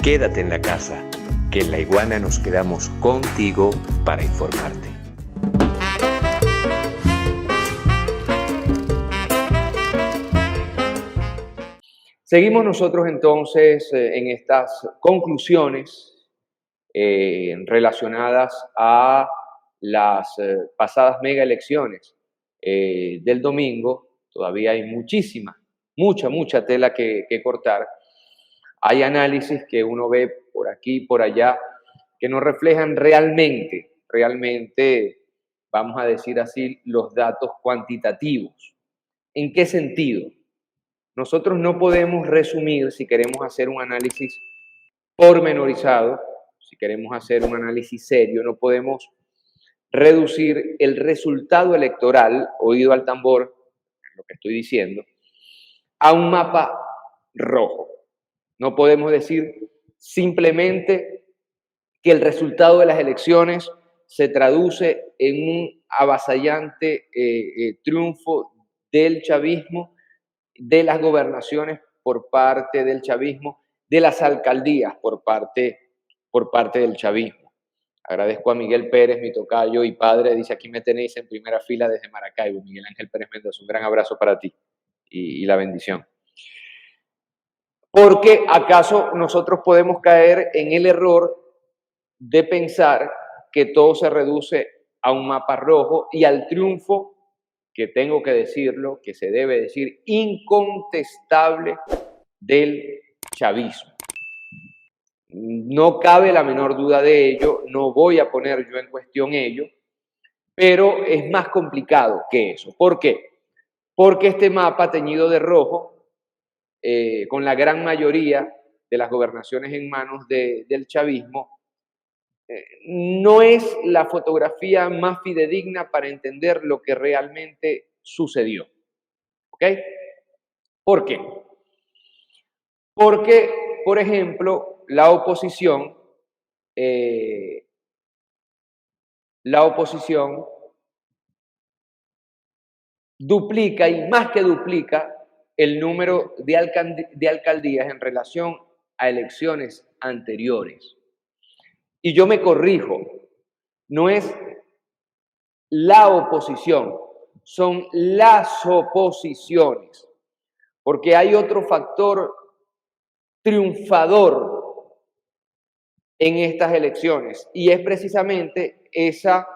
Quédate en la casa, que en La Iguana nos quedamos contigo para informarte. Seguimos nosotros entonces en estas conclusiones relacionadas a las pasadas mega elecciones del domingo. Todavía hay mucha tela que cortar. Hay análisis que uno ve por aquí y por allá que no reflejan realmente, vamos a decir así, los datos cuantitativos. ¿En qué sentido? Nosotros no podemos resumir, si queremos hacer un análisis pormenorizado, si queremos hacer un análisis serio, no podemos reducir el resultado electoral, oído al tambor, lo que estoy diciendo, a un mapa rojo. No podemos decir simplemente que el resultado de las elecciones se traduce en un avasallante triunfo del chavismo, de las gobernaciones por parte del chavismo, de las alcaldías por parte del chavismo. Agradezco a Miguel Pérez, mi tocayo y padre, dice: aquí me tenéis en primera fila desde Maracaibo. Miguel Ángel Pérez Mendoza, un gran abrazo para ti y la bendición. Porque acaso nosotros podemos caer en el error de pensar que todo se reduce a un mapa rojo y al triunfo, que tengo que decirlo, que se debe decir, incontestable del chavismo. No cabe la menor duda de ello, no voy a poner yo en cuestión ello, pero es más complicado que eso. ¿Por qué? Porque este mapa teñido de rojo, con la gran mayoría de las gobernaciones en manos del chavismo, no es la fotografía más fidedigna para entender lo que realmente sucedió. ¿Ok? ¿Por qué? Porque, por ejemplo, la oposición duplica, y más que duplica, el número de alcaldías en relación a elecciones anteriores. Y yo me corrijo, no es la oposición, son las oposiciones, porque hay otro factor triunfador en estas elecciones, y es precisamente esa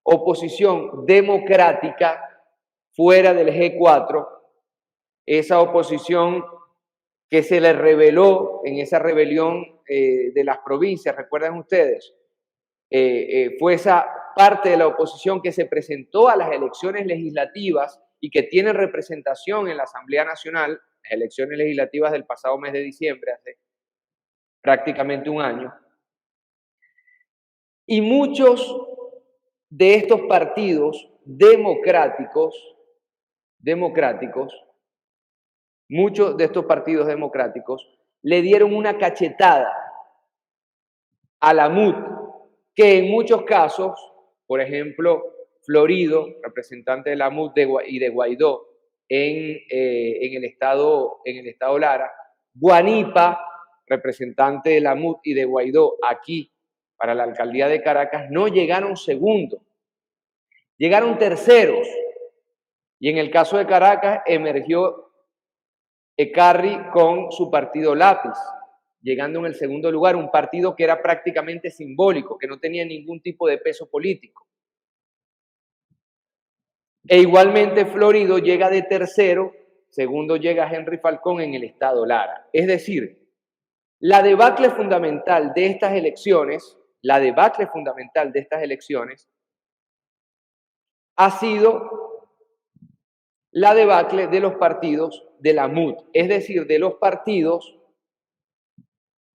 oposición democrática fuera del G4, esa oposición que se le reveló en esa rebelión de las provincias. ¿Recuerdan ustedes? Fue esa parte de la oposición que se presentó a las elecciones legislativas y que tiene representación en la Asamblea Nacional, las elecciones legislativas del pasado mes de diciembre, hace prácticamente un año. Y muchos de estos partidos democráticos, le dieron una cachetada a la MUD, que en muchos casos, por ejemplo, Florido, representante de la MUD y de Guaidó en el estado Lara, Guanipa, representante de la MUD y de Guaidó aquí para la alcaldía de Caracas, no llegaron segundos, llegaron terceros. Y en el caso de Caracas emergió Ecarri con su partido Lápiz, llegando en el segundo lugar, un partido que era prácticamente simbólico, que no tenía ningún tipo de peso político. E igualmente Florido llega de tercero, segundo llega Henry Falcón en el estado Lara. Es decir, la debacle fundamental de estas elecciones ha sido la debacle de los partidos de la MUD, es decir, de los partidos,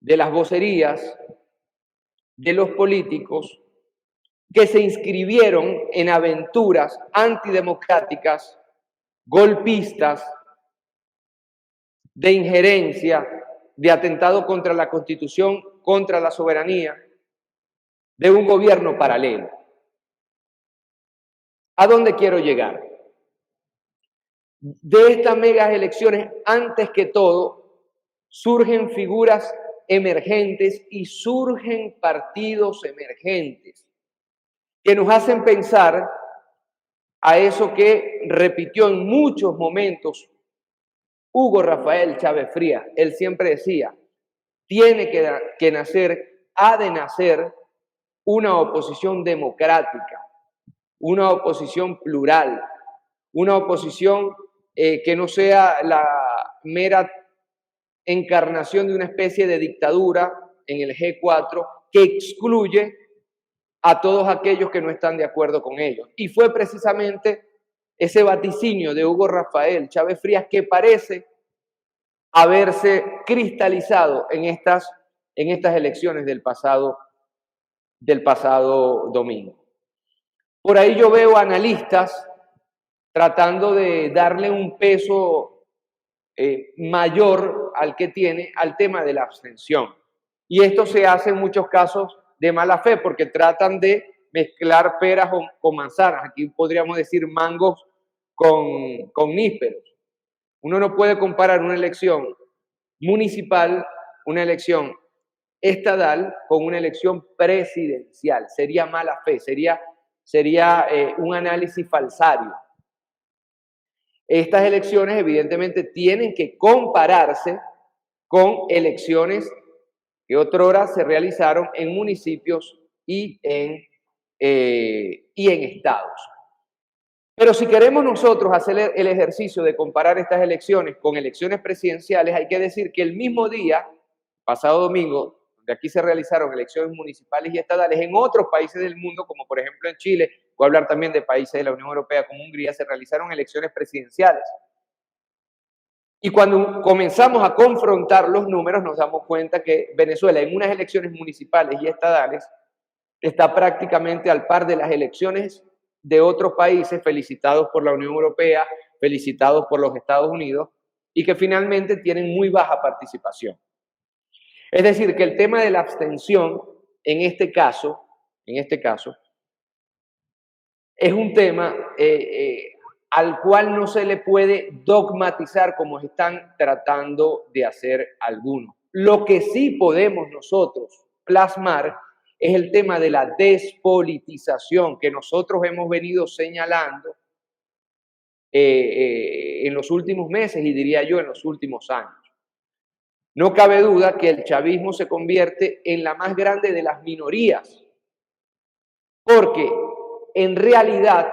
de las vocerías, de los políticos que se inscribieron en aventuras antidemocráticas, golpistas, de injerencia, de atentado contra la Constitución, contra la soberanía, de un gobierno paralelo. ¿A dónde quiero llegar? De estas megas elecciones, antes que todo, surgen figuras emergentes y surgen partidos emergentes que nos hacen pensar a eso que repitió en muchos momentos Hugo Rafael Chávez Frías. Él siempre decía, tiene que nacer, ha de nacer una oposición democrática, una oposición plural, una oposición que no sea la mera encarnación de una especie de dictadura en el G4 que excluye a todos aquellos que no están de acuerdo con ellos. Y fue precisamente ese vaticinio de Hugo Rafael Chávez Frías que parece haberse cristalizado en estas elecciones del pasado domingo. Por ahí yo veo analistas tratando de darle un peso mayor al que tiene al tema de la abstención. Y esto se hace en muchos casos de mala fe, porque tratan de mezclar peras con manzanas. Aquí podríamos decir mangos con nísperos. Uno no puede comparar una elección municipal, una elección estadal, con una elección presidencial. Sería mala fe, sería un análisis falsario. Estas elecciones evidentemente tienen que compararse con elecciones que otrora se realizaron en municipios y en estados. Pero si queremos nosotros hacer el ejercicio de comparar estas elecciones con elecciones presidenciales, hay que decir que el mismo día, pasado domingo, donde aquí se realizaron elecciones municipales y estadales, en otros países del mundo, como por ejemplo en Chile, voy a hablar también de países de la Unión Europea como Hungría, se realizaron elecciones presidenciales. Y cuando comenzamos a confrontar los números, nos damos cuenta que Venezuela en unas elecciones municipales y estadales está prácticamente al par de las elecciones de otros países felicitados por la Unión Europea, felicitados por los Estados Unidos, y que finalmente tienen muy baja participación. Es decir, que el tema de la abstención, en este caso, es un tema al cual no se le puede dogmatizar como están tratando de hacer algunos. Lo que sí podemos nosotros plasmar es el tema de la despolitización que nosotros hemos venido señalando en los últimos meses y diría yo en los últimos años. No cabe duda que el chavismo se convierte en la más grande de las minorías, porque en realidad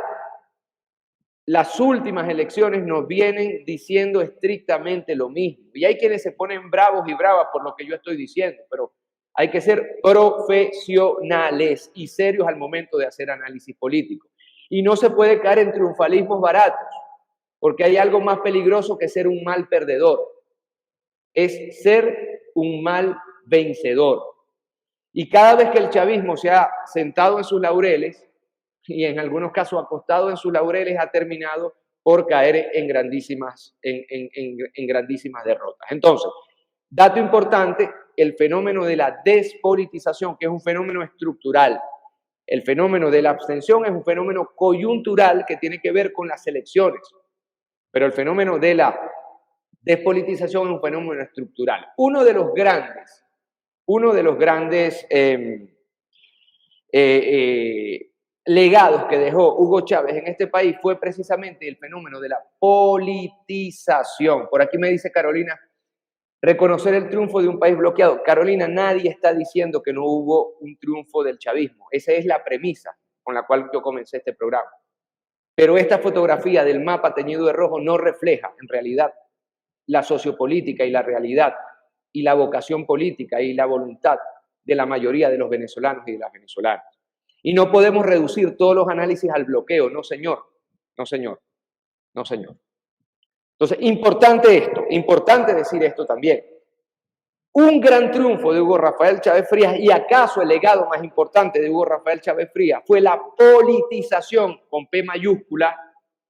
las últimas elecciones nos vienen diciendo estrictamente lo mismo. Y hay quienes se ponen bravos y bravas por lo que yo estoy diciendo, pero hay que ser profesionales y serios al momento de hacer análisis político. Y no se puede caer en triunfalismos baratos, porque hay algo más peligroso que ser un mal perdedor. Es ser un mal vencedor. Y cada vez que el chavismo se ha sentado en sus laureles, y en algunos casos acostado en sus laureles, ha terminado por caer en grandísimas derrotas. Entonces, dato importante, el fenómeno de la despolitización, que es un fenómeno estructural. El fenómeno de la abstención es un fenómeno coyuntural que tiene que ver con las elecciones. Pero el fenómeno de la despolitización es un fenómeno estructural. Uno de los grandes legados que dejó Hugo Chávez en este país fue precisamente el fenómeno de la politización. Por aquí me dice Carolina, reconocer el triunfo de un país bloqueado. Carolina, nadie está diciendo que no hubo un triunfo del chavismo. Esa es la premisa con la cual yo comencé este programa. Pero esta fotografía del mapa teñido de rojo no refleja, en realidad, la sociopolítica y la realidad y la vocación política y la voluntad de la mayoría de los venezolanos y de las venezolanas. Y no podemos reducir todos los análisis al bloqueo, no señor, no señor, no señor. Entonces, importante decir esto también. Un gran triunfo de Hugo Rafael Chávez Frías, y acaso el legado más importante de Hugo Rafael Chávez Frías, fue la politización, con P mayúscula,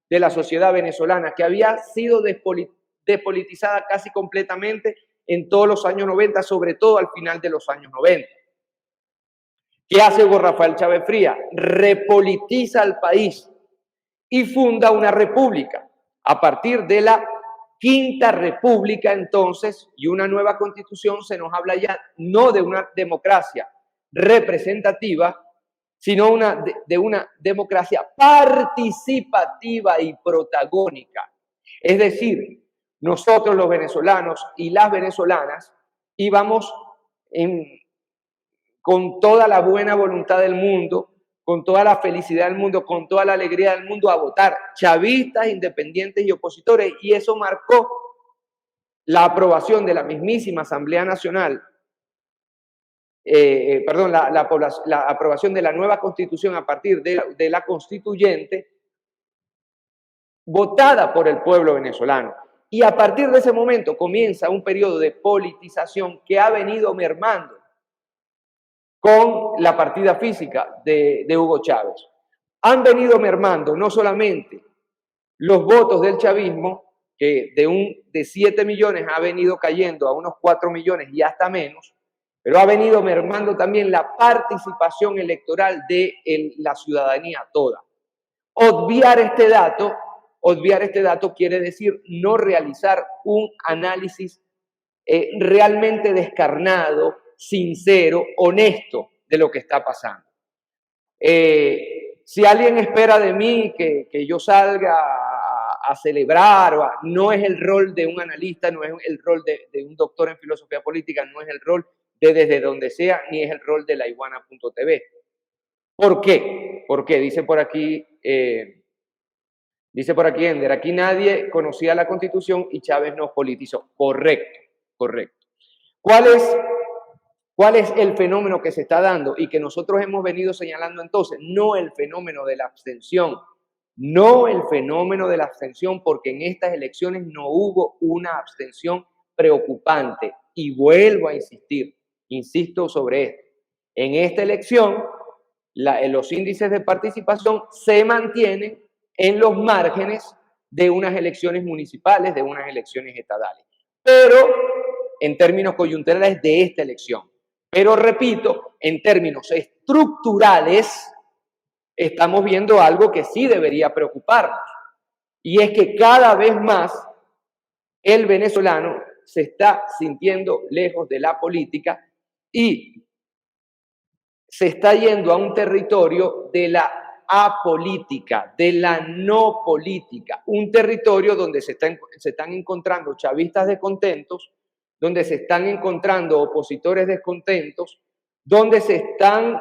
de la sociedad venezolana, que había sido despolitizada casi completamente en todos los años 90, sobre todo al final de los años 90. ¿Qué hace Hugo Rafael Chávez Frías? Repolitiza al país y funda una república a partir de la quinta república entonces y una nueva constitución, se nos habla ya no de una democracia representativa, sino de una democracia participativa y protagónica. Es decir, nosotros los venezolanos y las venezolanas íbamos con toda la buena voluntad del mundo, con toda la felicidad del mundo, con toda la alegría del mundo a votar, chavistas, independientes y opositores, y eso marcó la aprobación de la mismísima Asamblea Nacional, la aprobación de la nueva Constitución a partir de la Constituyente, votada por el pueblo venezolano. Y a partir de ese momento comienza un periodo de politización que ha venido mermando con la partida física de Hugo Chávez. Han venido mermando no solamente los votos del chavismo, que de 7 millones ha venido cayendo a unos 4 millones y hasta menos, pero ha venido mermando también la participación electoral de la ciudadanía toda. Obviar este dato quiere decir no realizar un análisis realmente descarnado, sincero, honesto de lo que está pasando. Si alguien espera de mí que yo salga a celebrar, no es el rol de un analista, no es el rol de un doctor en filosofía política, no es el rol de Desde Donde Sea, ni es el rol de laiguana.tv. ¿Por qué? Porque dice por aquí Ender, aquí nadie conocía la Constitución y Chávez nos politizó. Correcto, correcto. ¿Cuál es el fenómeno que se está dando y que nosotros hemos venido señalando entonces? No el fenómeno de la abstención, porque en estas elecciones no hubo una abstención preocupante. Y vuelvo a insisto sobre esto. En esta elección, los índices de participación se mantienen en los márgenes de unas elecciones municipales, de unas elecciones estatales. Pero en términos coyunturales de esta elección. Pero repito, en términos estructurales, estamos viendo algo que sí debería preocuparnos. Y es que cada vez más el venezolano se está sintiendo lejos de la política y se está yendo a un territorio de la apolítica, de la no política, un territorio donde se están encontrando chavistas descontentos, donde se están encontrando opositores descontentos, donde se están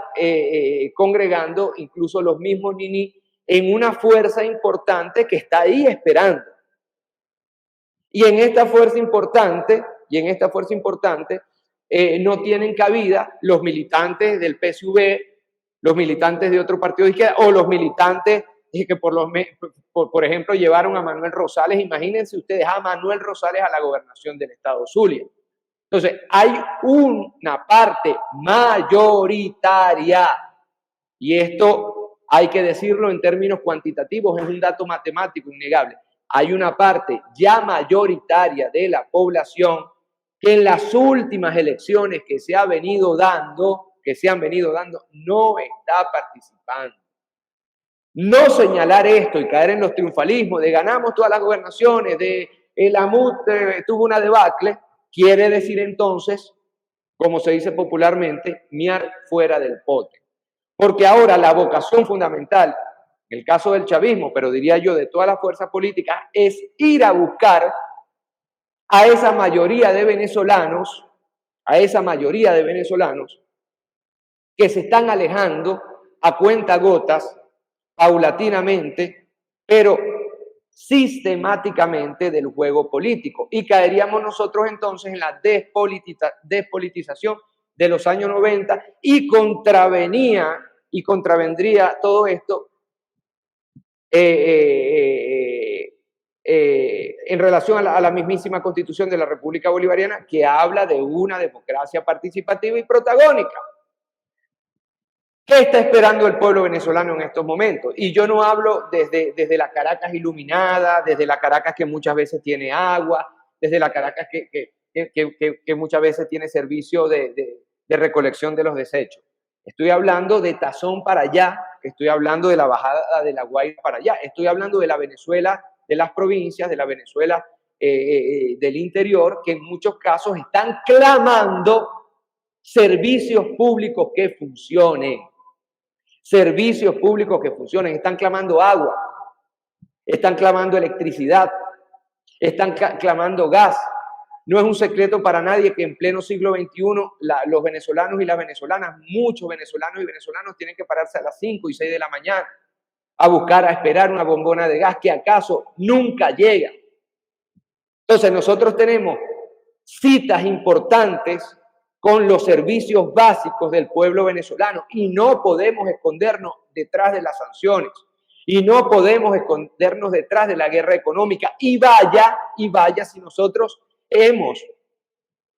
congregando incluso los mismos niní en una fuerza importante que está ahí esperando. Y en esta fuerza importante, no tienen cabida los militantes del PSV, los militantes de otro partido de izquierda o los militantes que por ejemplo llevaron a Manuel Rosales. Imagínense ustedes a Manuel Rosales a la gobernación del estado Zulia. Entonces hay una parte mayoritaria, y esto hay que decirlo en términos cuantitativos, es un dato matemático innegable. Hay una parte ya mayoritaria de la población que en las últimas elecciones que se han venido dando, no está participando. No señalar esto y caer en los triunfalismos de ganamos todas las gobernaciones, de el AMUT tuvo una debacle, quiere decir entonces, como se dice popularmente, miar fuera del pote. Porque ahora la vocación fundamental, en el caso del chavismo, pero diría yo de todas las fuerzas políticas, es ir a buscar a esa mayoría de venezolanos, que se están alejando a cuentagotas, paulatinamente, pero sistemáticamente del juego político. Y caeríamos nosotros entonces en la despolitización de los años 90 y contravendría todo esto en relación a la mismísima Constitución de la República Bolivariana, que habla de una democracia participativa y protagónica. ¿Qué está esperando el pueblo venezolano en estos momentos? Y yo no hablo desde la Caracas iluminada, desde la Caracas que muchas veces tiene agua, desde la Caracas que muchas veces tiene servicio de recolección de los desechos. Estoy hablando de Tazón para allá, estoy hablando de la bajada de La Guaira para allá, estoy hablando de la Venezuela de las provincias, de la Venezuela del interior que en muchos casos están clamando servicios públicos que funcionen. Servicios públicos que funcionen. Están clamando agua, están clamando electricidad, están clamando gas. No es un secreto para nadie que en pleno siglo XXI los venezolanos y las venezolanas, muchos venezolanos y venezolanas tienen que pararse a las 5 y 6 de la mañana a buscar, a esperar una bombona de gas que acaso nunca llega. Entonces nosotros tenemos citas importantes con los servicios básicos del pueblo venezolano y no podemos escondernos detrás de las sanciones y no podemos escondernos detrás de la guerra económica. Y vaya si nosotros hemos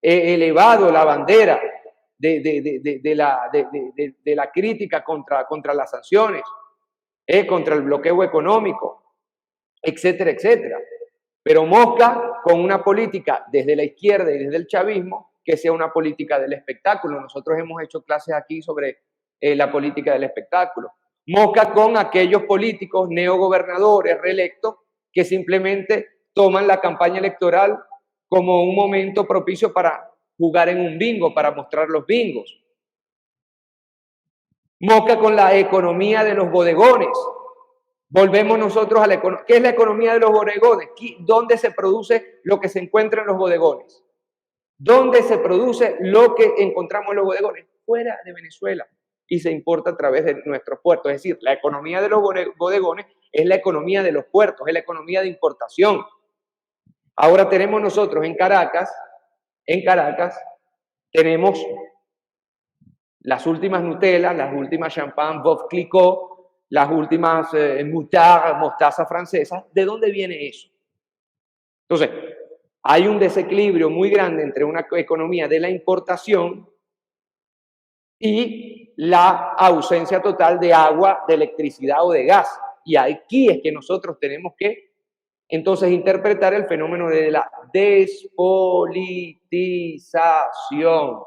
elevado la bandera de la crítica contra las sanciones, contra el bloqueo económico, etcétera, etcétera. Pero mosca con una política desde la izquierda y desde el chavismo que sea una política del espectáculo. Nosotros hemos hecho clases aquí sobre la política del espectáculo. Mosca con aquellos políticos neogobernadores reelectos que simplemente toman la campaña electoral como un momento propicio para jugar en un bingo, para mostrar los bingos. Mosca con la economía de los bodegones. Volvemos nosotros a la economía. ¿Qué es la economía de los bodegones? ¿Dónde se produce lo que se encuentra en los bodegones? ¿Dónde se produce lo que encontramos en los bodegones? Fuera de Venezuela. Y se importa a través de nuestros puertos. Es decir, la economía de los bodegones es la economía de los puertos, es la economía de importación. Ahora tenemos nosotros en Caracas, tenemos las últimas Nutella, las últimas champán Veuve Clicquot, las últimas mostaza francesas. ¿De dónde viene eso? Entonces, hay un desequilibrio muy grande entre una economía de la importación y la ausencia total de agua, de electricidad o de gas. Y aquí es que nosotros tenemos que entonces interpretar el fenómeno de la despolitización.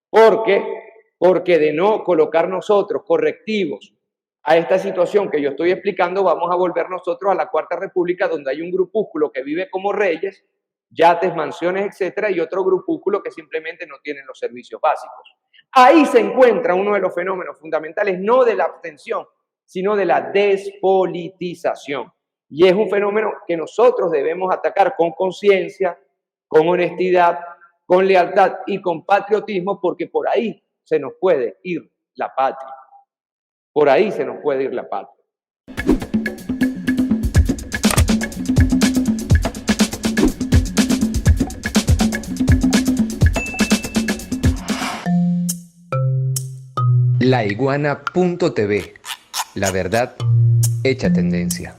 Porque de no colocar nosotros correctivos a esta situación que yo estoy explicando, vamos a volver nosotros a la Cuarta República, donde hay un grupúsculo que vive como reyes, yates, mansiones, etcétera, y otro grupúsculo que simplemente no tienen los servicios básicos. Ahí se encuentra uno de los fenómenos fundamentales, no de la abstención, sino de la despolitización. Y es un fenómeno que nosotros debemos atacar con conciencia, con honestidad, con lealtad y con patriotismo, porque por ahí se nos puede ir la patria. Por ahí se nos puede ir la patria. Laiguana.tv. La verdad hecha tendencia.